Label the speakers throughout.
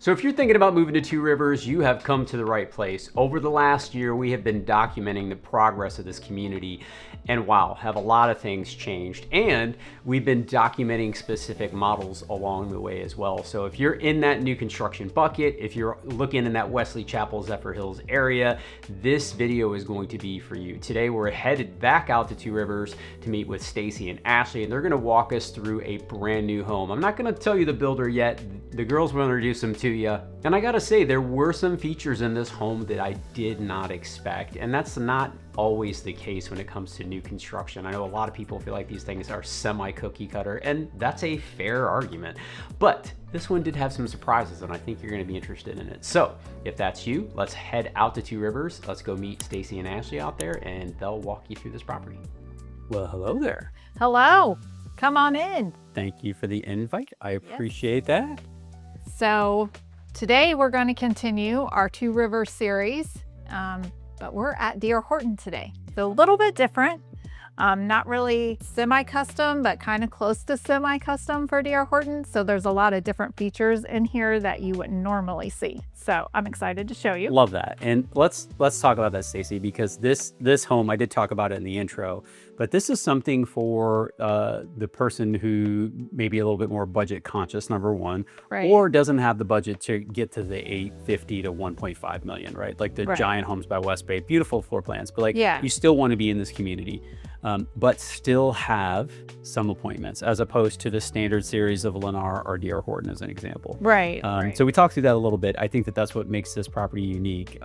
Speaker 1: So if you're thinking about moving to Two Rivers, you have come to the right place. Over the last year, we have been documenting the progress of this community, and wow, have a lot of things changed. And we've been documenting specific models along the way as well. So if you're in that new construction bucket, if you're looking in that Wesley Chapel, Zephyr Hills area, this video is going to be for you. Today, we're headed back out to Two Rivers to meet with Stacy and Ashley, and they're gonna walk us through a brand new home. I'm not gonna tell you the builder yet. The girls will introduce them to you. And I gotta say, there were some features in this home that I did not expect. And that's not always the case when it comes to new construction. I know a lot of people feel like these things are semi-cookie cutter, and that's a fair argument. But this one did have some surprises, and I think you're gonna be interested in it. So if that's you, let's head out to Two Rivers. Let's go meet Stacy and Ashley out there, and they'll walk you through this property. Well, hello there.
Speaker 2: Hello, come on in.
Speaker 1: Thank you for the invite. I appreciate that.
Speaker 2: So today we're going to continue our Two Rivers series, but we're at D.R. Horton today. So a little bit different, not really semi-custom, but kind of close to semi-custom for D.R. Horton. So there's a lot of different features in here that you wouldn't normally see. So I'm excited to show you.
Speaker 1: Love that. And let's talk about that, Stacy, because this home, I did talk about it in the intro, but this is something for the person who may be a little bit more budget conscious, number one,
Speaker 2: Right.
Speaker 1: or doesn't have the budget to get to the 850 to 1.5 million, right? Like the
Speaker 2: Right.
Speaker 1: giant homes by West Bay, beautiful floor plans, but like
Speaker 2: Yeah.
Speaker 1: you still want to be in this community, but still have some appointments as opposed to the standard series of Lennar or D.R. Horton as an example.
Speaker 2: Right.
Speaker 1: So we talked through that a little bit. I think that that's what makes this property unique,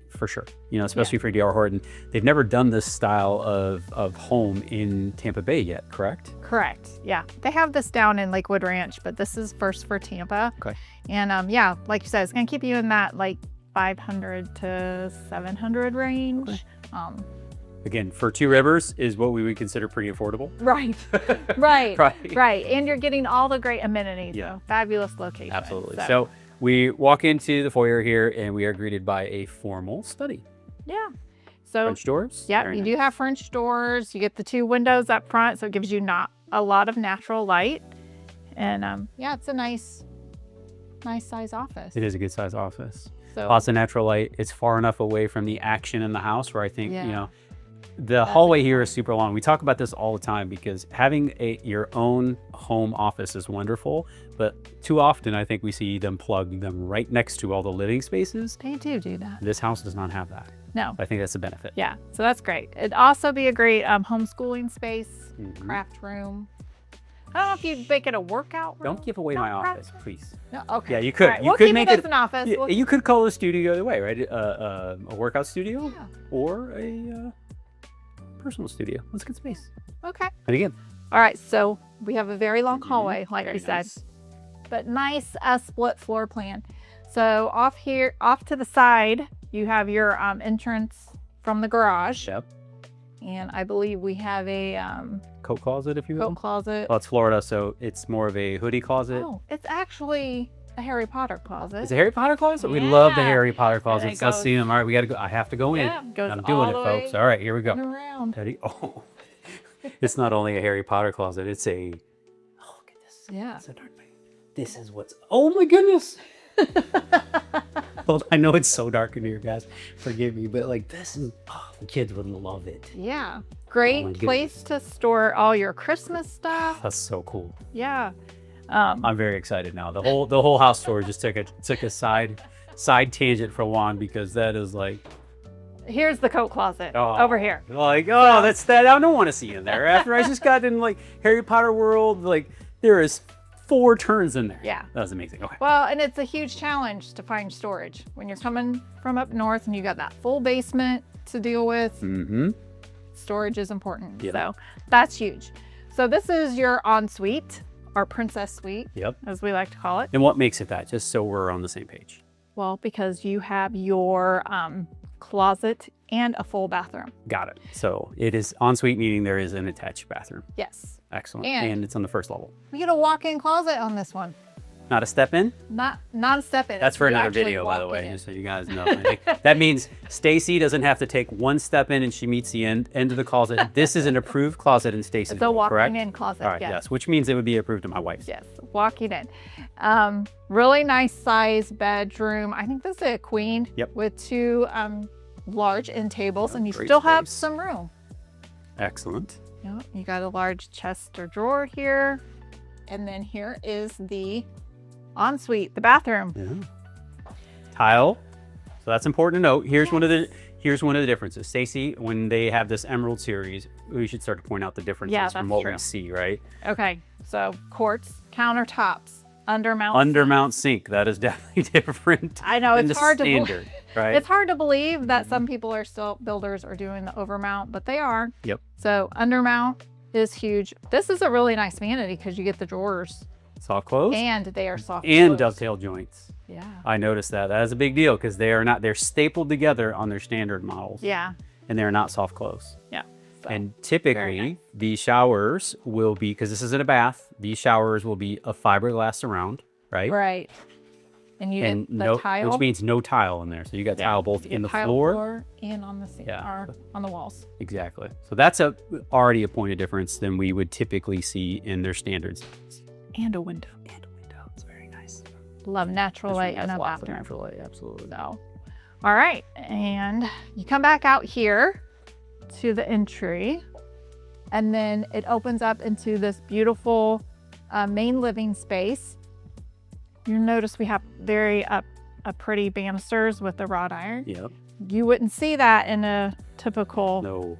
Speaker 1: for sure. You know, especially for D.R. Horton. They've never done this style of home in Tampa Bay yet, correct?
Speaker 2: Correct. Yeah. They have this down in Lakewood Ranch, but this is first for Tampa.
Speaker 1: Okay.
Speaker 2: And yeah, like you said, it's going to keep you in that like 500 to 700 range.
Speaker 1: Okay. Again, for Two Rivers is what we would consider pretty affordable.
Speaker 2: Right. Right.
Speaker 1: Right.
Speaker 2: Right. And you're getting all the great amenities.
Speaker 1: Yeah.
Speaker 2: So fabulous location.
Speaker 1: Absolutely. So we walk into the foyer here and we are greeted by a formal study.
Speaker 2: yeah. So
Speaker 1: French doors.
Speaker 2: yeah,
Speaker 1: Very
Speaker 2: you
Speaker 1: nice.
Speaker 2: do have French doors. You get the two windows up front, so it gives you not a lot of natural light. And yeah, it's a nice size office.
Speaker 1: It is a good size office.
Speaker 2: So
Speaker 1: Lots of natural light. It's far enough away from the action in the house where I think,
Speaker 2: Yeah.
Speaker 1: you know, the hallway here is super long. We talk about this all the time because having your own home office is wonderful, but too often I think we see them plug them right next to all the living spaces.
Speaker 2: they do that.
Speaker 1: This house does not have that.
Speaker 2: No.
Speaker 1: I think that's a benefit.
Speaker 2: Yeah, so that's great. It'd also be a great homeschooling space,
Speaker 1: Mhm.
Speaker 2: craft room. I don't know if you'd make it a workout room.
Speaker 1: Don't give away
Speaker 2: No,
Speaker 1: my
Speaker 2: craft
Speaker 1: office,
Speaker 2: room?
Speaker 1: please.
Speaker 2: No, okay.
Speaker 1: Yeah, you could.
Speaker 2: All right,
Speaker 1: You
Speaker 2: we'll
Speaker 1: could
Speaker 2: keep
Speaker 1: make
Speaker 2: it as an office.
Speaker 1: Yeah,
Speaker 2: We'll-
Speaker 1: you could call a studio either way, right? A workout studio
Speaker 2: Yeah.
Speaker 1: or a personal studio. Let's get space.
Speaker 2: Okay.
Speaker 1: And again,
Speaker 2: All right, so we have a very long hallway, like
Speaker 1: very
Speaker 2: we said,
Speaker 1: nice.
Speaker 2: but nice split floor plan. So off here, off to the side, you have your entrance from the garage,
Speaker 1: Yep.
Speaker 2: and I believe we have a
Speaker 1: Coat closet, if you will.
Speaker 2: coat closet.
Speaker 1: Well, it's Florida, so it's more of a hoodie closet.
Speaker 2: Oh, it's actually a Harry Potter closet.
Speaker 1: It's a Harry Potter closet? We love the
Speaker 2: Yeah.
Speaker 1: Harry Potter
Speaker 2: And it
Speaker 1: closets. Let's see them. All right, we got to go. I have to go in.
Speaker 2: Yeah, goes
Speaker 1: I'm doing
Speaker 2: all
Speaker 1: it,
Speaker 2: the
Speaker 1: folks.
Speaker 2: way
Speaker 1: All right, here we go.
Speaker 2: and around.
Speaker 1: Ready? Oh, it's not only a Harry Potter closet. It's a. Oh, look at this.
Speaker 2: Yeah.
Speaker 1: It's a dark night. This is what's. Oh my goodness. Well, I know it's so dark in here, guys. Forgive me, but like this is. Oh, the kids would love it.
Speaker 2: Yeah.
Speaker 1: Oh my
Speaker 2: Great
Speaker 1: goodness.
Speaker 2: place to store all your Christmas stuff.
Speaker 1: That's so cool.
Speaker 2: Yeah.
Speaker 1: I'm very excited now. The whole house tour just took a side tangent for Juan because that is like.
Speaker 2: Here's the coat closet
Speaker 1: Oh,
Speaker 2: over here.
Speaker 1: Like, oh, that's that. I don't want to see in there. After I just got in like Harry Potter world, like there is 4 turns in there.
Speaker 2: Yeah.
Speaker 1: That was amazing. Okay.
Speaker 2: Well, and it's a huge challenge to find storage when you're coming from up north and you got that full basement to deal with.
Speaker 1: Mm-hmm.
Speaker 2: Storage is important.
Speaker 1: Yeah.
Speaker 2: So that's huge. So this is your ensuite, our princess suite,
Speaker 1: Yep.
Speaker 2: as we like to call it.
Speaker 1: And what makes it that? Just so we're on the same page.
Speaker 2: Well, because you have your closet and a full bathroom.
Speaker 1: Got it. So it is ensuite, meaning there is an attached bathroom.
Speaker 2: Yes.
Speaker 1: Excellent.
Speaker 2: And-
Speaker 1: And it's on the first level.
Speaker 2: We get a walk-in closet on this one.
Speaker 1: Not a step in?
Speaker 2: Not a step in.
Speaker 1: That's for
Speaker 2: You
Speaker 1: another
Speaker 2: actually
Speaker 1: video, by the
Speaker 2: walk
Speaker 1: way,
Speaker 2: in.
Speaker 1: just so you guys know. I think that means Stacy doesn't have to take one step in and she meets the end of the closet. This is an approved closet in Stacy's
Speaker 2: It's a
Speaker 1: home,
Speaker 2: walking
Speaker 1: correct?
Speaker 2: in closet.
Speaker 1: All right, yes, which means it would be approved to my wife.
Speaker 2: Yes, walking in. Really nice size bedroom. I think this is a queen.
Speaker 1: Yep.
Speaker 2: With 2 large end tables, and you
Speaker 1: great
Speaker 2: still have
Speaker 1: space.
Speaker 2: some room.
Speaker 1: Excellent.
Speaker 2: Yep, you got a large chest or drawer here. And then here is the ensuite, the bathroom.
Speaker 1: Yeah. Tile. So that's important to note. Here's one of the differences. Stacy, when they have this Emerald series, we should start to point out the differences
Speaker 2: Yeah,
Speaker 1: from
Speaker 2: that's
Speaker 1: what
Speaker 2: true.
Speaker 1: we see, right?
Speaker 2: Okay, so quartz countertops, undermount.
Speaker 1: Undermount sink. That is definitely different.
Speaker 2: I know,
Speaker 1: than
Speaker 2: it's
Speaker 1: the
Speaker 2: hard to
Speaker 1: standard, right?
Speaker 2: It's hard to believe that some people are still builders are doing the overmount, but they are.
Speaker 1: Yep.
Speaker 2: So undermount is huge. This is a really nice vanity because you get the drawers
Speaker 1: Soft close
Speaker 2: and they are soft
Speaker 1: and
Speaker 2: close.
Speaker 1: dovetail joints.
Speaker 2: Yeah.
Speaker 1: I noticed that. That is a big deal because they're stapled together on their standard models.
Speaker 2: Yeah.
Speaker 1: And they're not soft close.
Speaker 2: Yeah. So,
Speaker 1: And
Speaker 2: very
Speaker 1: typically
Speaker 2: nice.
Speaker 1: the showers will be, because this isn't a bath, these showers will be a fiberglass surround, right?
Speaker 2: right. And you
Speaker 1: And
Speaker 2: get the
Speaker 1: no,
Speaker 2: tile.
Speaker 1: which means no tile in there. So you got tile both in the
Speaker 2: tile
Speaker 1: floor.
Speaker 2: and on the ceiling,
Speaker 1: Yeah.
Speaker 2: or on the walls.
Speaker 1: Exactly. So that's already a point of difference than we would typically see in their standards.
Speaker 2: And a window.
Speaker 1: And a window. It's very nice.
Speaker 2: Love natural light in a
Speaker 1: Lots of
Speaker 2: bathroom.
Speaker 1: natural light, absolutely.
Speaker 2: So, all right. And you come back out here to the entry, and then it opens up into this beautiful main living space. You'll notice we have very pretty banisters with the wrought iron.
Speaker 1: Yep.
Speaker 2: You wouldn't see that in a typical
Speaker 1: No,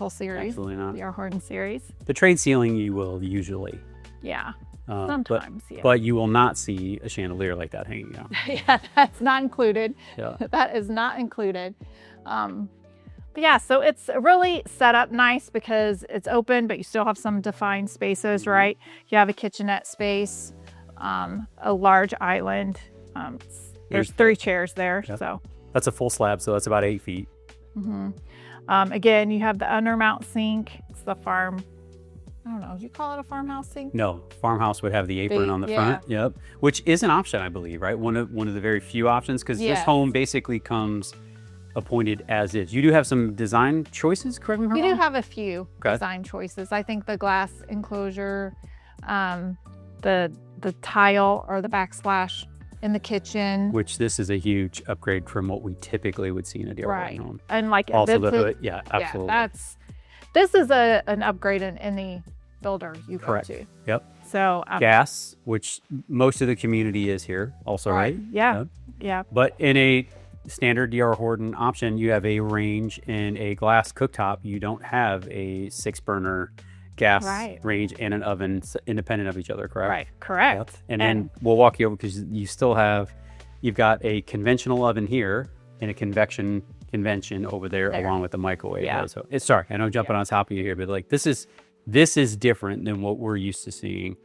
Speaker 2: series,
Speaker 1: absolutely not.
Speaker 2: the Horton series.
Speaker 1: The trade ceiling you will usually.
Speaker 2: Yeah,
Speaker 1: But
Speaker 2: sometimes. Yeah.
Speaker 1: but you will not see a chandelier like that hanging out.
Speaker 2: Yeah, that's not included.
Speaker 1: Yeah.
Speaker 2: That is not included. But yeah, so it's really set up nice because it's open, but you still have some defined spaces, right? You have a kitchenette space, a large island. There's 3 chairs there,
Speaker 1: Yep.
Speaker 2: so.
Speaker 1: That's a full slab, so that's about 8 feet.
Speaker 2: Again, you have the undermount sink. It's the farm. I don't know. Do you call it a farmhouse sink?
Speaker 1: No, farmhouse would have the apron on the front. Yep. Which is an option, I believe, right? One of the very few options, because this
Speaker 2: Yes.
Speaker 1: home basically comes appointed as is. You do have some design choices, correct me if I'm
Speaker 2: We
Speaker 1: wrong?
Speaker 2: do have a few
Speaker 1: Okay.
Speaker 2: design choices. I think the glass enclosure, the tile or the backsplash in the kitchen.
Speaker 1: Which this is a huge upgrade from what we typically would see in a DR
Speaker 2: Right.
Speaker 1: home.
Speaker 2: And like
Speaker 1: Also the
Speaker 2: this is-
Speaker 1: hood, yeah, absolutely.
Speaker 2: Yeah, this is an upgrade in any builder you go
Speaker 1: Correct.
Speaker 2: to.
Speaker 1: Yep.
Speaker 2: So
Speaker 1: Gas, which most of the community is here also, right?
Speaker 2: Yeah.
Speaker 1: Yep.
Speaker 2: Yeah.
Speaker 1: But in a standard DR Horton option, you have a range and a glass cooktop. You don't have a 6-burner gas
Speaker 2: Right.
Speaker 1: range and an oven independent of each other, correct?
Speaker 2: Right. Correct.
Speaker 1: Yep. And then we'll walk you over because you've got a conventional oven here and a convection over there. Along with the microwave.
Speaker 2: Yeah.
Speaker 1: Right? So sorry, I know I'm jumping on top of you here, but like this is different than what we're used to seeing,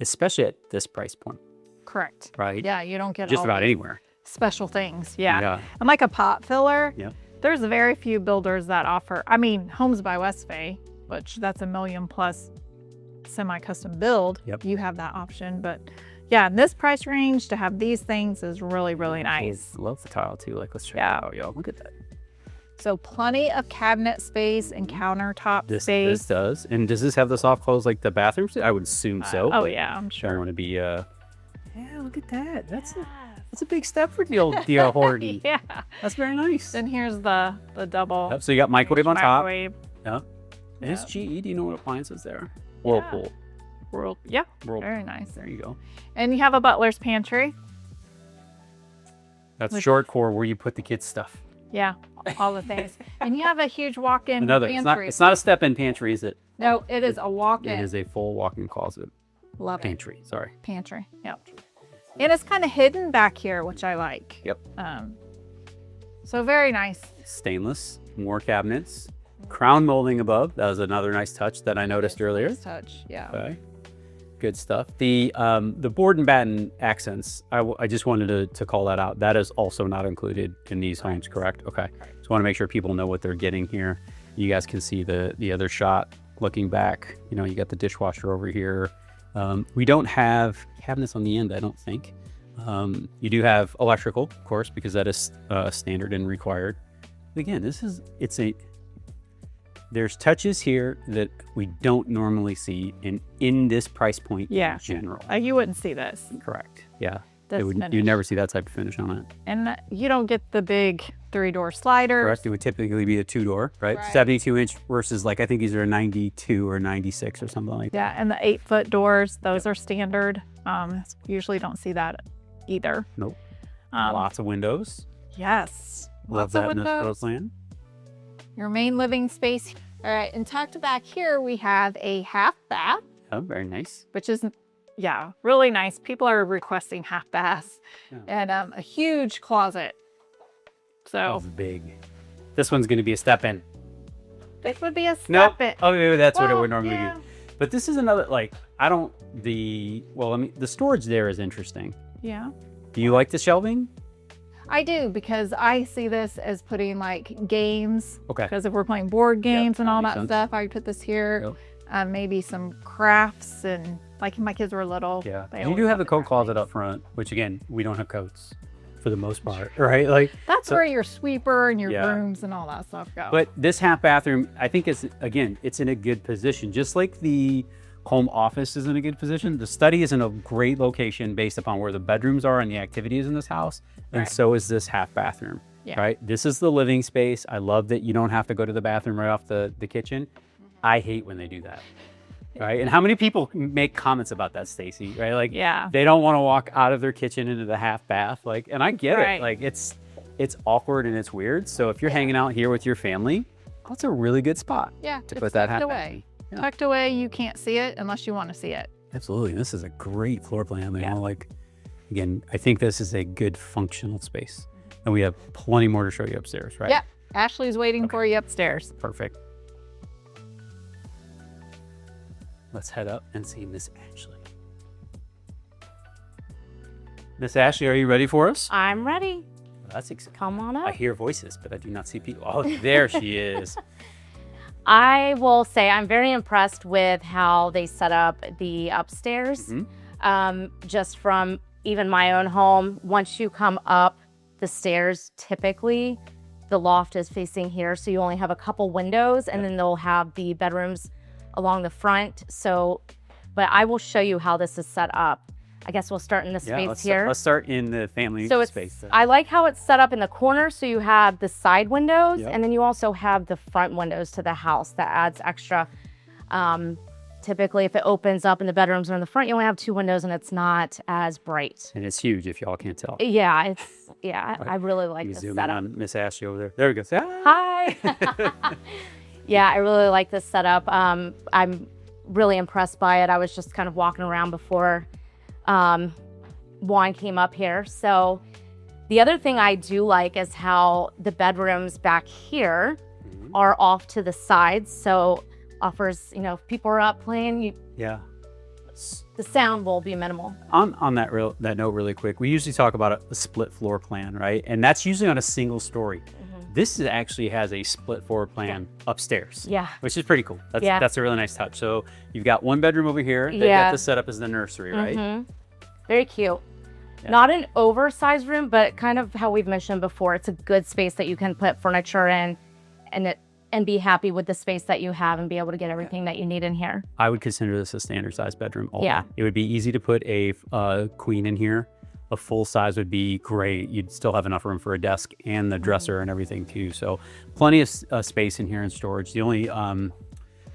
Speaker 1: especially at this price point,
Speaker 2: Correct.
Speaker 1: right?
Speaker 2: Yeah. You don't get
Speaker 1: Just
Speaker 2: all
Speaker 1: about
Speaker 2: these
Speaker 1: anywhere.
Speaker 2: special things. Yeah.
Speaker 1: Yeah.
Speaker 2: And like a pot filler.
Speaker 1: Yeah.
Speaker 2: There's very few builders that offer. I mean, Homes by Westfay, which that's $1 million plus semi-custom build.
Speaker 1: Yep.
Speaker 2: You have that option, but yeah, in this price range to have these things is really, really nice.
Speaker 1: Love the tile too. Like, let's check
Speaker 2: Yeah.
Speaker 1: it out, yo. Look at that.
Speaker 2: So plenty of cabinet space and countertop
Speaker 1: This
Speaker 2: space.
Speaker 1: does. And does this have the soft close like the bathrooms? I would assume so.
Speaker 2: Oh
Speaker 1: but
Speaker 2: yeah, I'm
Speaker 1: I
Speaker 2: sure.
Speaker 1: want to be. Yeah, look at that. That's a big step for the Horton.
Speaker 2: Yeah.
Speaker 1: That's very nice.
Speaker 2: Then here's the double.
Speaker 1: Yep, so you got microwave on top.
Speaker 2: microwave.
Speaker 1: Yeah. And it's GE. Do you know what appliances there? Whirlpool.
Speaker 2: Yeah.
Speaker 1: Whirlpool.
Speaker 2: Very nice.
Speaker 1: There you go.
Speaker 2: And you have a butler's pantry.
Speaker 1: That's short for where you put the kids' stuff.
Speaker 2: Yeah, all the things. And you have a huge walk-in
Speaker 1: Another.
Speaker 2: pantry.
Speaker 1: It's not a step-in pantry, is it?
Speaker 2: No, it is a walk-in.
Speaker 1: It is a full walk-in closet.
Speaker 2: Love it.
Speaker 1: Pantry. Sorry.
Speaker 2: Pantry. Yep. And it's kind of hidden back here, which I like.
Speaker 1: Yep.
Speaker 2: So very nice.
Speaker 1: Stainless. More cabinets. Crown molding above. That was another nice touch that I noticed earlier.
Speaker 2: Nice touch. Yeah.
Speaker 1: Okay. Good stuff. The board and batten accents, I just wanted to call that out. That is also not included in these homes, correct? Okay. Just want to make sure people know what they're getting here. You guys can see the other shot looking back. You know, you got the dishwasher over here. We don't have cabinets on the end, I don't think. You do have electrical, of course, because that is standard and required. But again, there's touches here that we don't normally see in this price point in general.
Speaker 2: You wouldn't see this.
Speaker 1: Correct. Yeah.
Speaker 2: You
Speaker 1: You'd never see that type of finish on it.
Speaker 2: And you don't get the big 3-door sliders.
Speaker 1: Correct. It would typically be a 2-door, right? 72-inch versus like, I think these are 92 or 96 or something like that.
Speaker 2: Yeah, and the 8-foot doors, those are standard. Usually don't see that either.
Speaker 1: Nope. Lots of windows.
Speaker 2: Yes.
Speaker 1: Love that in this floor plan.
Speaker 2: Your main living space. All right, and tucked back here, we have a half bath.
Speaker 1: Oh, very nice.
Speaker 2: Which is, really nice. People are requesting half baths. And a huge closet. So
Speaker 1: big. This one's going to be a step in.
Speaker 2: This would be a step in.
Speaker 1: Oh, maybe that's what it would normally be. But this is another, the storage there is interesting.
Speaker 2: Yeah.
Speaker 1: Do you like the shelving?
Speaker 2: I do, because I see this as putting like games.
Speaker 1: Okay.
Speaker 2: Because if we're playing board games and all that stuff, I put this here. Yep. Maybe some crafts, and like my kids were little.
Speaker 1: Yeah. You do have the coat closet up front, which again, we don't have coats for the most part, right? Like
Speaker 2: that's where your sweeper and your brooms and all that stuff go.
Speaker 1: But this half bathroom, I think it's in a good position. Just like the home office is in a good position, the study is in a great location based upon where the bedrooms are and the activities in this house. And so is this half bathroom, right? This is the living space. I love that you don't have to go to the bathroom right off the kitchen. I hate when they do that, right? And how many people make comments about that, Stacy, right? Like, they don't want to walk out of their kitchen into the half bath. Like, and I get it. Like, it's awkward and it's weird. So if you're hanging out here with your family, that's a really good spot to put that half bath.
Speaker 2: Tucked away, you can't see it unless you want to see it.
Speaker 1: Absolutely. This is a great floor plan. Again, I think this is a good functional space. And we have plenty more to show you upstairs, right?
Speaker 2: Yep. Ashley's waiting for you upstairs.
Speaker 1: Perfect. Let's head up and see Miss Ashley. Miss Ashley, are you ready for us?
Speaker 3: I'm ready.
Speaker 1: Well, that's exciting.
Speaker 3: Come on up.
Speaker 1: I hear voices, but I do not see people. Oh, there she is.
Speaker 3: I will say I'm very impressed with how they set up the upstairs. Just from even my own home, once you come up the stairs, typically the loft is facing here. So you only have a couple windows, and then they'll have the bedrooms along the front. So, but I will show you how this is set up. I guess we'll start in the space here.
Speaker 1: Let's start in the family space.
Speaker 3: I like how it's set up in the corner. So you have the side windows, and then you also have the front windows to the house. That adds extra. Typically, if it opens up and the bedrooms are in the front, you only have 2 windows and it's not as bright.
Speaker 1: And it's huge, if y'all can't tell.
Speaker 3: Yeah, I really like this
Speaker 1: zoom
Speaker 3: setup.
Speaker 1: in on Miss Ashley over there. There we go. Say
Speaker 3: hi. Yeah, I really like this setup. I'm really impressed by it. I was just kind of walking around before Juan came up here. So the other thing I do like is how the bedrooms back here are off to the sides. So offers, if people are up playing, the sound will be minimal.
Speaker 1: On that note really quick, we usually talk about a split floor plan, right? And that's usually on a single story. This actually has a split floor plan upstairs. Which is pretty cool. That's a really nice touch. So you've got 1 bedroom over here that got the setup as the nursery, right?
Speaker 3: Very cute. Not an oversized room, but kind of how we've mentioned before, it's a good space that you can put furniture in and be happy with the space that you have and be able to get everything that you need in here.
Speaker 1: I would consider this a standard size bedroom. It would be easy to put a queen in here. A full size would be great. You'd still have enough room for a desk and the dresser and everything too. So plenty of space in here in storage. The only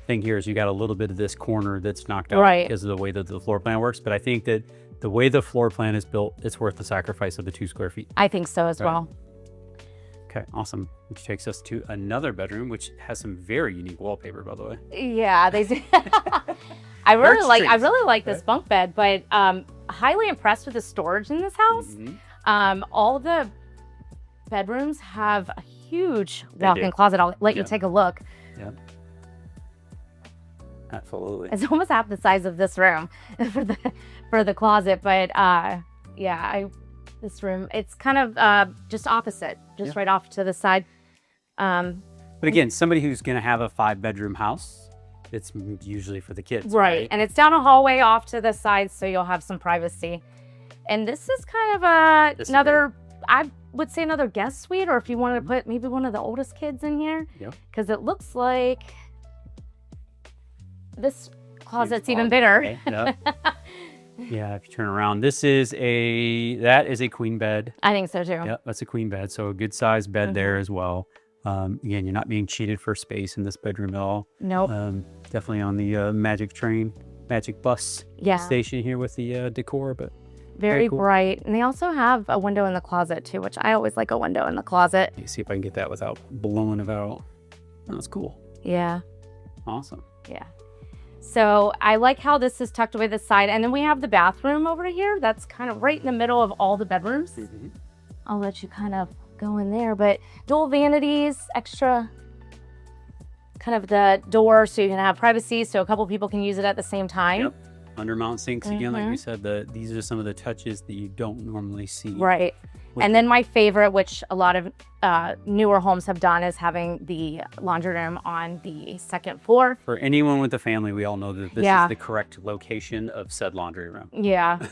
Speaker 1: thing here is you got a little bit of this corner that's knocked out because of the way that the floor plan works. But I think that the way the floor plan is built, it's worth the sacrifice of the 2 square feet.
Speaker 3: I think so as well.
Speaker 1: Okay, awesome. Which takes us to another bedroom, which has some very unique wallpaper, by the way.
Speaker 3: Yeah, they do. I really like this bunk bed, but highly impressed with the storage in this house. All the bedrooms have a huge walk-in closet. I'll let you take a look.
Speaker 1: Yeah. Absolutely.
Speaker 3: It's almost half the size of this room for the closet, but this room, it's kind of just opposite, right off to the side.
Speaker 1: But again, somebody who's going to have a 5-bedroom house, it's usually for the kids.
Speaker 3: Right. And it's down a hallway off to the side, so you'll have some privacy. And this is kind of another, I would say another guest suite, or if you wanted to put maybe one of the oldest kids in here, because it looks like this closet's even bigger.
Speaker 1: Okay. Yep. Yeah, if you turn around, that is a queen bed.
Speaker 3: I think so too.
Speaker 1: Yep, that's a queen bed. So a good sized bed there as well. Again, you're not being cheated for space in this bedroom at all.
Speaker 3: Nope.
Speaker 1: Definitely on the magic bus station here with the decor, but
Speaker 3: very
Speaker 1: cool.
Speaker 3: bright. And they also have a window in the closet too, which I always like a window in the closet.
Speaker 1: Let me see if I can get that without blowing it out. That's cool.
Speaker 3: Yeah.
Speaker 1: Awesome.
Speaker 3: Yeah. So I like how this is tucked away this side. And then we have the bathroom over here. That's kind of right in the middle of all the bedrooms. I'll let you kind of go in there, but dual vanities, extra kind of the door so you can have privacy so a couple people can use it at the same time.
Speaker 1: Yep. Undermount sinks again, like we said, these are some of the touches that you don't normally see.
Speaker 3: Right. And then my favorite, which a lot of newer homes have done, is having the laundry room on the second floor.
Speaker 1: For anyone with a family, we all know that this is the correct location of said laundry room.
Speaker 3: Yeah.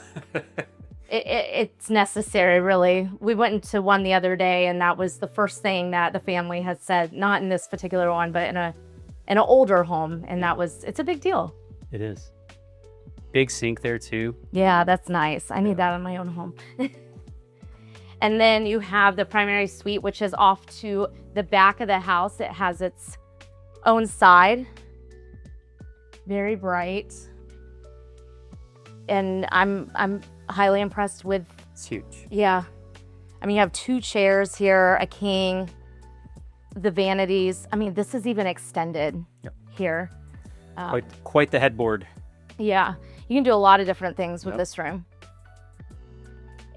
Speaker 3: It's necessary, really. We went into one the other day, and that was the first thing that the family had said, not in this particular one, but in an older home, and it's a big deal.
Speaker 1: It is. Big sink there too.
Speaker 3: Yeah, that's nice. I need that in my own home. And then you have the primary suite, which is off to the back of the house. It has its own side. Very bright. And I'm highly impressed with.
Speaker 1: It's huge.
Speaker 3: Yeah. I mean, you have 2 chairs here, a king, the vanities. I mean, this is even extended here.
Speaker 1: Quite the headboard.
Speaker 3: Yeah. You can do a lot of different things with this room.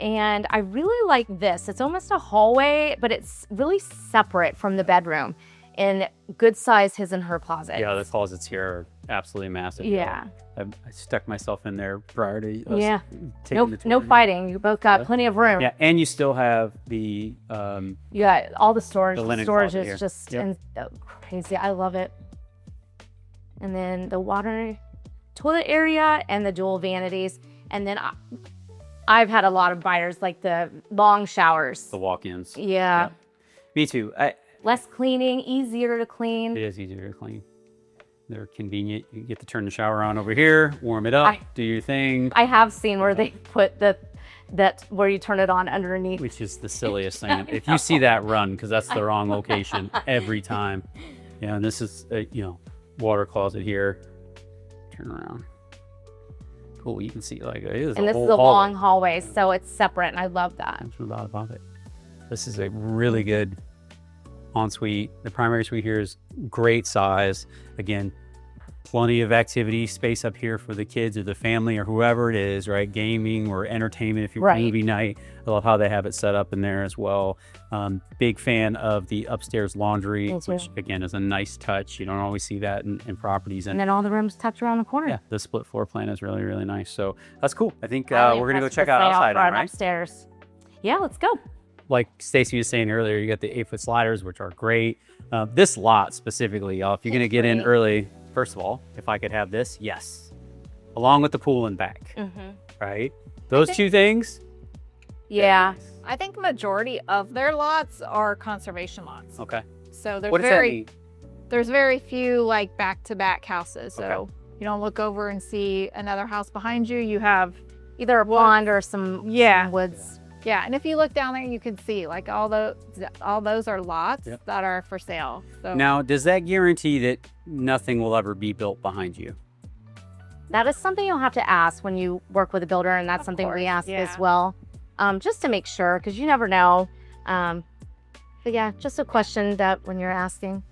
Speaker 3: And I really like this. It's almost a hallway, but it's really separate from the bedroom. And good size his and her closet.
Speaker 1: Yeah, the closets here are absolutely massive.
Speaker 3: Yeah.
Speaker 1: I stuck myself in there prior to us taking the tour.
Speaker 3: No fighting. You both got plenty of room.
Speaker 1: Yeah, and you still have the
Speaker 3: you got all the storage.
Speaker 1: The linen
Speaker 3: storage
Speaker 1: closet
Speaker 3: is just crazy. I love it. And then the water toilet area and the dual vanities. And then I've had a lot of buyers like the long showers.
Speaker 1: The walk-ins.
Speaker 3: Yeah.
Speaker 1: Me too.
Speaker 3: Less cleaning, easier to clean.
Speaker 1: It is easier to clean. They're convenient. You get to turn the shower on over here, warm it up, do your thing.
Speaker 3: I have seen where they put where you turn it on underneath.
Speaker 1: Which is the silliest thing. If you see that, run, because that's the wrong location every time. Yeah, and this is a water closet here. Turn around. Cool, you can see like it is.
Speaker 3: And this is a long hallway, so it's separate, and I love that.
Speaker 1: There's a lot above it. This is a really good ensuite. The primary suite here is great size. Again, plenty of activity space up here for the kids or the family or whoever it is, right? Gaming or entertainment if you're movie night. I love how they have it set up in there as well. Big fan of the upstairs laundry, which again is a nice touch. You don't always see that in properties.
Speaker 3: And then all the rooms tucked around the corner.
Speaker 1: Yeah, the split floor plan is really, really nice. So that's cool. I think we're going to go check out outside, right?
Speaker 3: Upstairs. Yeah, let's go.
Speaker 1: Like Stacy was saying earlier, you got the 8-foot sliders, which are great. This lot specifically, y'all, if you're going to get in early, first of all, if I could have this, yes. Along with the pool in back, right? Those 2 things.
Speaker 3: Yeah.
Speaker 2: I think majority of their lots are conservation lots.
Speaker 1: Okay.
Speaker 2: So there's
Speaker 1: What does that mean?
Speaker 2: there's very few like back-to-back houses. So you don't look over and see another house behind you. You have
Speaker 3: either a pond or some woods.
Speaker 2: Yeah, and if you look down there, you can see like all those are lots that are for sale. So
Speaker 1: now, does that guarantee that nothing will ever be built behind you?
Speaker 3: That is something you'll have to ask when you work with a builder, and that's something we ask as well, just to make sure, because you never know. But yeah, just a question that when you're asking.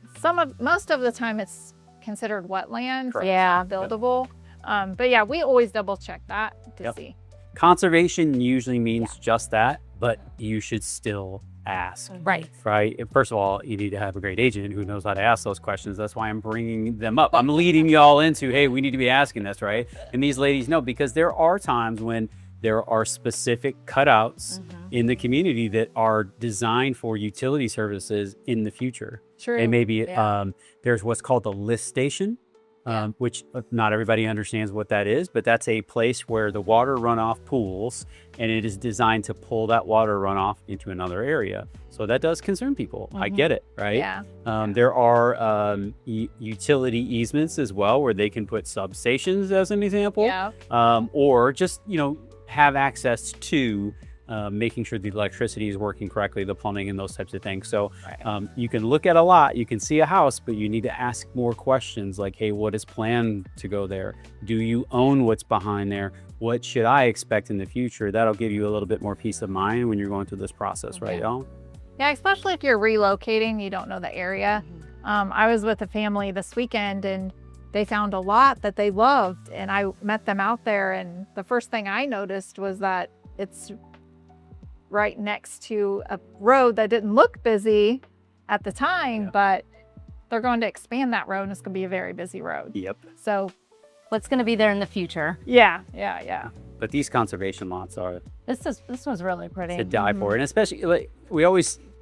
Speaker 2: Most of the time, it's considered wetland.
Speaker 1: Correct.
Speaker 2: Yeah, buildable. But yeah, we always double check that to see.
Speaker 1: Conservation usually means just that, but you should still ask.
Speaker 3: Right.
Speaker 1: First of all, you need to have a great agent who knows how to ask those questions. That's why I'm bringing them up. I'm leading y'all into, hey, we need to be asking this, right? And these ladies know, because there are times when there are specific cutouts in the community that are designed for utility services in the future.
Speaker 2: True.
Speaker 1: And maybe there's what's called the list station. which not everybody understands what that is, but that's a place where the water runoff pools, and it is designed to pull that water runoff into another area. So that does concern people. I get it, right?
Speaker 2: Yeah.
Speaker 1: There are utility easements as well, where they can put substations as an example, or just, have access to making sure the electricity is working correctly, the plumbing and those types of things. So you can look at a lot, you can see a house, but you need to ask more questions like, hey, what is planned to go there? Do you own what's behind there? What should I expect in the future? That'll give you a little bit more peace of mind when you're going through this process, right, y'all?
Speaker 2: Yeah, especially if you're relocating, you don't know the area. I was with a family this weekend and they found a lot that they loved, and I met them out there, and the first thing I noticed was that it's right next to a road that didn't look busy at the time, but they're going to expand that road and it's going to be a very busy road.
Speaker 1: Yep.
Speaker 2: So
Speaker 3: What's going to be there in the future?
Speaker 2: Yeah.
Speaker 1: But these conservation lots are
Speaker 3: This was really pretty.
Speaker 1: to die for, and especially like,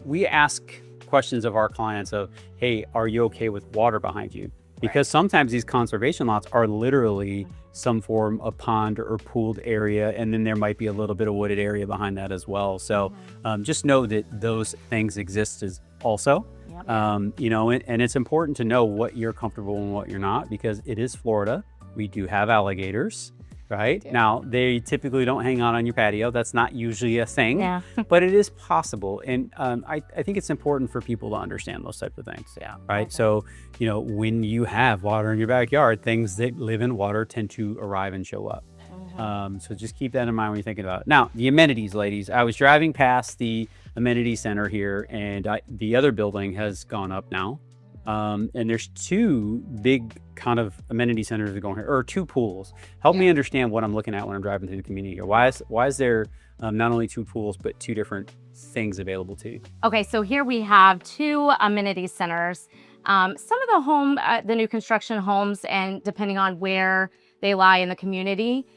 Speaker 1: we ask questions of our clients of, hey, are you okay with water behind you? Because sometimes these conservation lots are literally some form of pond or pooled area, and then there might be a little bit of wooded area behind that as well. So just know that those things exist as also. And it's important to know what you're comfortable and what you're not, because it is Florida. We do have alligators, right? Now, they typically don't hang out on your patio. That's not usually a thing, but it is possible. And I think it's important for people to understand those types of things. Right. So, when you have water in your backyard, things that live in water tend to arrive and show up. So just keep that in mind when you're thinking about it. Now, the amenities, ladies. I was driving past the amenity center here, and the other building has gone up now. And there's two big kind of amenity centers that are going here, or two pools. Help me understand what I'm looking at when I'm driving through the community here. Why is there not only two pools, but two different things available to you?
Speaker 3: Okay, so here we have two amenity centers. Some of the new construction homes, and depending on where they lie in the community,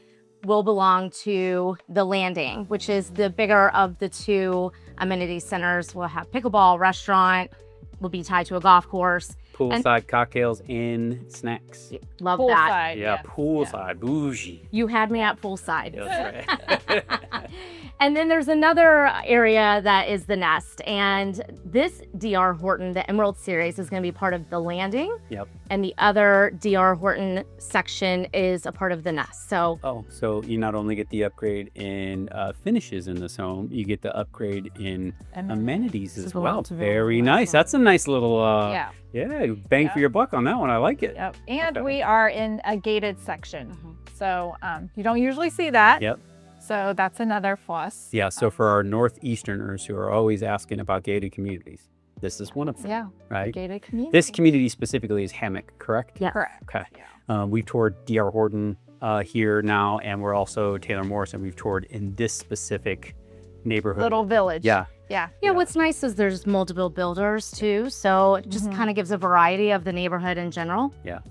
Speaker 3: will belong to the Landing, which is the bigger of the two amenity centers. We'll have pickleball, restaurant, will be tied to a golf course.
Speaker 1: Poolside cocktails and snacks.
Speaker 3: Love
Speaker 2: Poolside,
Speaker 3: that.
Speaker 1: Poolside, bougie.
Speaker 3: You had me at poolside.
Speaker 1: That's right.
Speaker 3: And then there's another area that is the Nest. And this DR Horton, the Emerald Series, is going to be part of the Landing.
Speaker 1: Yep.
Speaker 3: And the other DR Horton section is a part of the Nest. So
Speaker 1: so you not only get the upgrade in finishes in this home, you get the upgrade in amenities as well. Very nice. That's a nice little bang for your buck on that one. I like it.
Speaker 2: Yep. And we are in a gated section. So you don't usually see that.
Speaker 1: Yep.
Speaker 2: So that's another plus.
Speaker 1: Yeah, so for our Northeasterners who are always asking about gated communities, this is one of them.
Speaker 2: Yeah,
Speaker 1: right?
Speaker 2: Gated community.
Speaker 1: This community specifically is Hammock, correct?
Speaker 3: Yeah.
Speaker 2: Correct.
Speaker 1: Okay. We've toured DR Horton here now, and we're also Taylor Morrison. We've toured in this specific neighborhood.
Speaker 2: Little village.
Speaker 1: Yeah.
Speaker 2: Yeah.
Speaker 3: What's nice is there's multiple builders too. So it just kind of gives a variety of the neighborhood in general.
Speaker 1: Yeah.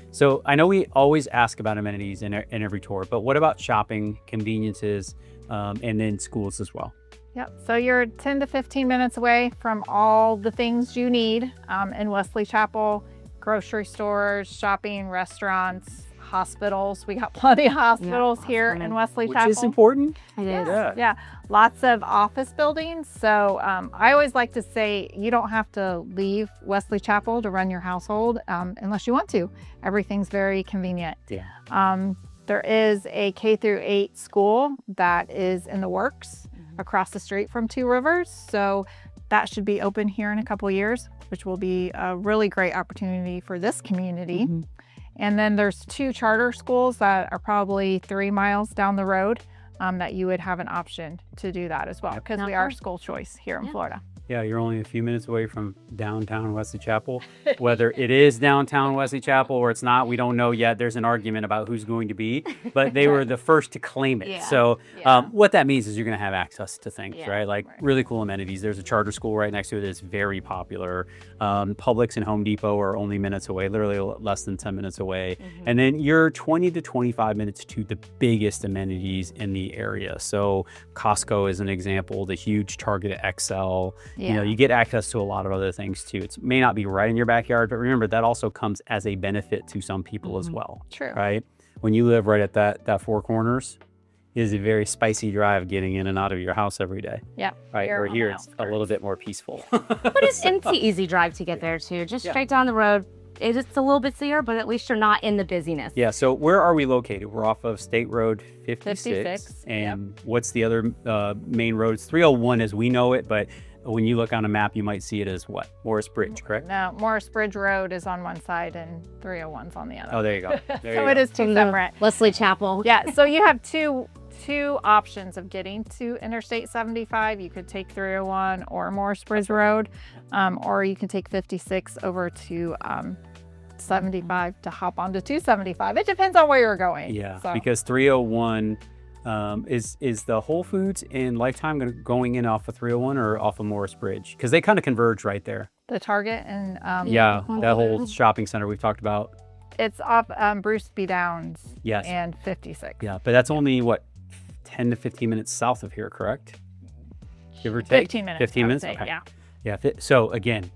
Speaker 1: So I know we always ask about amenities in every tour, but what about shopping, conveniences, and then schools as well?
Speaker 2: Yep. So you're 10 to 15 minutes away from all the things you need in Wesley Chapel: grocery stores, shopping, restaurants, hospitals. We got plenty of hospitals here in Wesley Chapel.
Speaker 1: Which is important.
Speaker 3: It is.
Speaker 2: Yeah. Lots of office buildings. So I always like to say you don't have to leave Wesley Chapel to run your household unless you want to. Everything's very convenient.
Speaker 1: Yeah.
Speaker 2: There is a K-8 school that is in the works across the street from Two Rivers. So that should be open here in a couple of years, which will be a really great opportunity for this community. And then there's two charter schools that are probably 3 miles down the road that you would have an option to do that as well, because we are school choice here in Florida.
Speaker 1: Yeah, you're only a few minutes away from downtown Wesley Chapel. Whether it is downtown Wesley Chapel or it's not, we don't know yet. There's an argument about who's going to be, but they were the first to claim it. So what that means is you're going to have access to things, right? Like really cool amenities. There's a charter school right next to it that's very popular. Publix and Home Depot are only minutes away, literally less than 10 minutes away. And then you're 20 to 25 minutes to the biggest amenities in the the area. So Costco is an example, the huge Target at XL.
Speaker 2: Yeah.
Speaker 1: You know, you get access to a lot of other things too. It may not be right in your backyard, but remember that also comes as a benefit to some people as well.
Speaker 2: True.
Speaker 1: Right? When you live right at that Four Corners, it is a very spicy drive getting in and out of your house every day.
Speaker 2: Yeah.
Speaker 1: Right?
Speaker 2: You're
Speaker 1: Or
Speaker 2: on
Speaker 1: here
Speaker 2: the
Speaker 1: it's a little bit more peaceful.
Speaker 3: But it's an easy drive to get there too. Just straight down the road. It's a little bit busier, but at least you're not in the busyness.
Speaker 1: Yeah, so where are we located? We're off of State Road 56.
Speaker 2: 56,
Speaker 1: And what's the other main road? It's 301 as we know it, but when you look on a map, you might see it as what? Morris Bridge, correct?
Speaker 2: No, Morris Bridge Road is on one side and 301's on the other.
Speaker 1: Oh, there you go. There
Speaker 2: So
Speaker 1: you
Speaker 2: it
Speaker 1: go.
Speaker 2: is two separate.
Speaker 3: Leslie Chapel.
Speaker 2: Yeah, so you have two options of getting to Interstate 75. You could take 301 or Morris Bridge Road, or you can take 56 over to 75 to hop onto 275. It depends on where you're going.
Speaker 1: Yeah,
Speaker 2: So,
Speaker 1: because 301 is the Whole Foods and Lifetime going in off of 301 or off of Morris Bridge? Because they kind of converge right there.
Speaker 2: the Target and
Speaker 1: Yeah, that whole shopping center we've talked about.
Speaker 2: it's off Bruce B. Downs
Speaker 1: Yes.
Speaker 2: and 56.
Speaker 1: Yeah, but that's only what, 10 to 15 minutes south of here, correct? Give or take?
Speaker 2: 15 minutes.
Speaker 1: 15
Speaker 2: I would
Speaker 1: minutes?
Speaker 2: say,
Speaker 1: Okay.
Speaker 2: Yeah.
Speaker 1: Yeah. So again,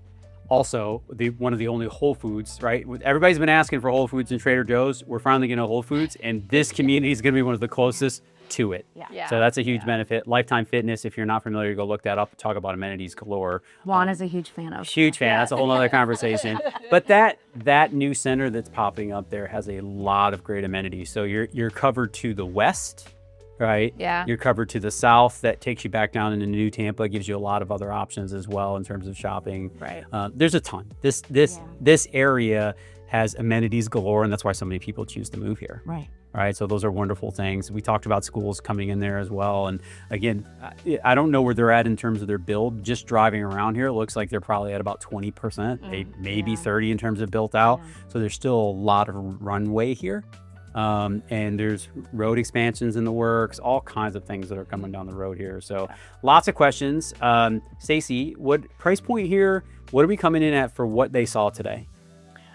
Speaker 1: also one of the only Whole Foods, right? Everybody's been asking for Whole Foods and Trader Joe's. We're finally getting a Whole Foods, and this community is going to be one of the closest to it.
Speaker 2: Yeah.
Speaker 1: So that's a huge benefit. Lifetime Fitness, if you're not familiar, go look that up. Talk about amenities galore.
Speaker 3: Juan is a huge fan of.
Speaker 1: Huge fan. That's a whole other conversation. But that new center that's popping up there has a lot of great amenities. So you're covered to the west. Right?
Speaker 2: Yeah.
Speaker 1: You're covered to the south. That takes you back down into New Tampa. Gives you a lot of other options as well in terms of shopping.
Speaker 2: Right.
Speaker 1: There's a ton. This area has amenities galore, and that's why so many people choose to move here.
Speaker 3: Right.
Speaker 1: Right. So those are wonderful things. We talked about schools coming in there as well. And again, I don't know where they're at in terms of their build. Just driving around here, it looks like they're probably at about 20%, maybe 30 in terms of built out.
Speaker 3: Yeah.
Speaker 1: So there's still a lot of runway here. And there's road expansions in the works, all kinds of things that are coming down the road here. So lots of questions. Stacy, what price point here? What are we coming in at for what they saw today?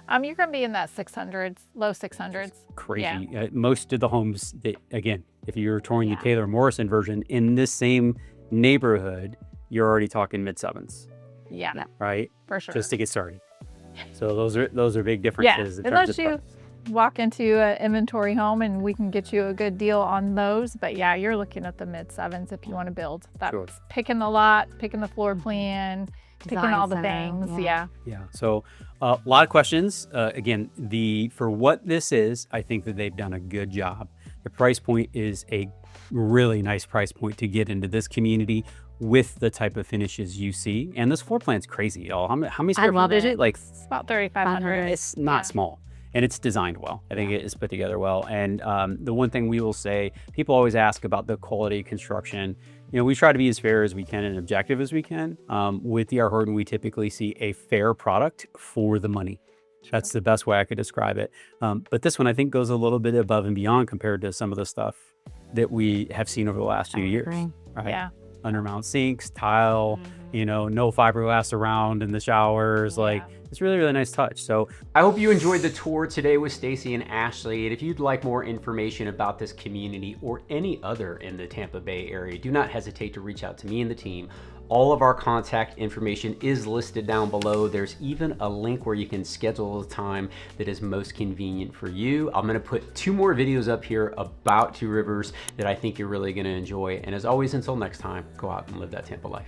Speaker 2: You're going to be in that 600s, low 600s.
Speaker 1: Crazy.
Speaker 2: Yeah.
Speaker 1: Most of the homes that, again, if you're touring the Taylor Morrison version in this same neighborhood, you're already talking mid sevens,
Speaker 2: Yeah,
Speaker 1: right?
Speaker 2: for sure.
Speaker 1: Just to get started. So those are big
Speaker 2: Yeah,
Speaker 1: differences. in terms
Speaker 2: unless
Speaker 1: of
Speaker 2: you
Speaker 1: price.
Speaker 2: walk into an inventory home and we can get you a good deal on those. But yeah, you're looking at the mid sevens if you want to build. That's
Speaker 1: Sure.
Speaker 2: picking the lot, picking the floor plan, picking
Speaker 3: Design
Speaker 2: all the
Speaker 3: center,
Speaker 2: things.
Speaker 3: yeah.
Speaker 2: Yeah.
Speaker 1: Yeah. So a lot of questions. Again, for what this is, I think that they've done a good job. The price point is a really nice price point to get into this community with the type of finishes you see. And this floor plan's crazy, y'all. How many square
Speaker 3: love
Speaker 1: feet is
Speaker 3: it.
Speaker 1: it? Like,
Speaker 2: It's about 3,500.
Speaker 1: it's not small. And it's designed well. I think it is put together well. And the one thing we will say, people always ask about the quality of construction. You know, we try to be as fair as we can and objective as we can. With D.R. Horton, we typically see a fair product for the money. That's the best way I could describe it. But this one, I think, goes a little bit above and beyond compared to some of the stuff that we have seen over the last few years.
Speaker 3: agree.
Speaker 1: Right?
Speaker 2: Yeah.
Speaker 1: Undermount sinks, tile, no fiberglass around in the showers. Like, it's really, really nice touch. So I hope you enjoyed the tour today with Stacy and Ashley. And if you'd like more information about this community or any other in the Tampa Bay area, do not hesitate to reach out to me and the team. All of our contact information is listed down below. There's even a link where you can schedule a time that is most convenient for you. I'm gonna put 2 more videos up here about Two Rivers that I think you're really gonna enjoy. And as always, until next time, go out and live that Tampa life.